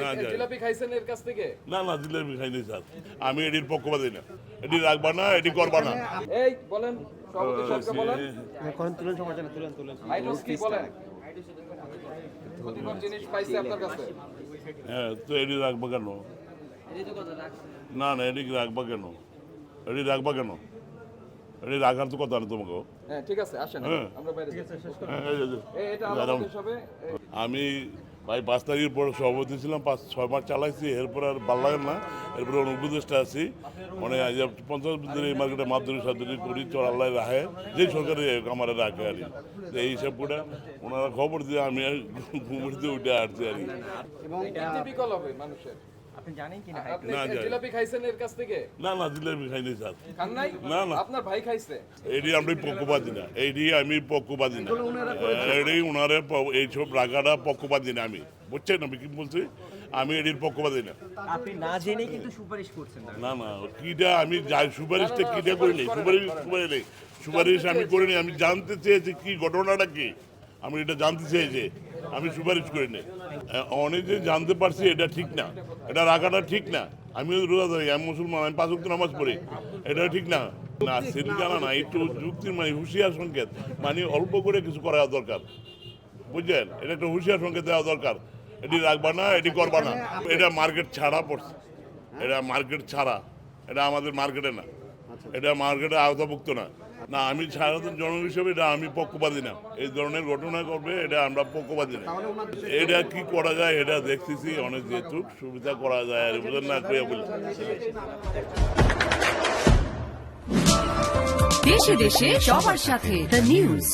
না যায়। জিলাপি খাইছেন এর কাছ থেকে? না না জিলাপি খাইনি স্যার, আমি এটির পক্ষপাতী না, এটি রাখবা না, এটি করবা না। এই বলেন, সভাপতি সাহেবকে বলেন। আইডস কি বলেন? ক্ষতিকর জিনিস পাইছে আপনার কাছে? হ্যাঁ, তো এটি রাখবা কেন? না না, এটি রাখবা কেন? এটি রাখবা কেন? এটি রাখার তো কথা না তোমাকে। হ্যাঁ ঠিক আছে, আসেন হ্যাঁ। আমরা বাইরে যাই। এটা ম্যাডাম, আলাদা হিসাবে আমি ভাই 5 তারিখের পরে সভাপতি ছিলাম, 5-6 মাস চালাইছি, এরপর আর ভালো লাগে না, এরপরে অনুপদেষ্টা আছি, মানে পঞ্চায়েত এই মার্কেটে মাধ্যমিক সার্জারি করি, চড়াল্লায় রাখে, যে সরকারি আমার রাখে আর কি। তো এই হিসাব করে ওনারা খবর দিয়ে আমি ঘুমের দিয়ে উঠে আসছি আর কি। এবং টিপিক্যাল হবে মানুষের। আপনি জানেন কি না? আপনি না, যাই। জিলাপি খাইছেন এর কাছ থেকে? না না জিলাপি খাইনি স্যার, খান নাই? না, না। আপনার ভাই খাইছে? এটি আমি পক্ষপাতী না, এইটি আমি পক্ষপাতী না, এটি ওনারে এইসব রাখাটা পক্ষপাতী না আমি, বুঝছেন আমি কি বলছি, আমি এটির পক্ষপাতী না। আপনি না জেনে কিন্তু সুপারিশ করছেন না। না না, কিটা আমি যাই সুপারিশটা কিটা করিনি, সুপারিশ আমি করিনি, আমি জানতে চেয়েছি কি ঘটনাটা কি, আমি এটা জানতে চেয়েছি, আমি সুপারিশ করিনি। অনেক যে জানতে পারছি এটা ঠিক না, এটা রাখাটা ঠিক না। আমি রোজাদারি, আমি মুসলমান, আমি 5 ওয়াক্ত নামাজ পড়ি, এটা ঠিক না। না সেটি জানা না, একটু যুক্তির মানে হুঁশিয়ার সংকেত, মানে অল্প করে কিছু করা দরকার, বুঝলেন, এটা একটা হুঁশিয়ার সংকেত দেওয়া দরকার। এটি রাখবা না, এটি করবা না, এটা মার্কেট ছাড়া পড়ছে, এটা মার্কেট ছাড়া, এটা আমাদের মার্কেটে না, এটা মার্কেটে আওতাভুক্ত না। না আমি সাধারণ জনগণ হিসেবে এটা আমি পক্ষপাতী না, এই ধরনের ঘটনা করবে এটা আমরা পক্ষপাতী না। এটা কি করা যায় এটা দেখতেছি, অনেক যেহেতু সুবিধা করা যায় আর বুঝলেন না করে বলে। দেশে দেশে সবার সাথে দ্য নিউজ।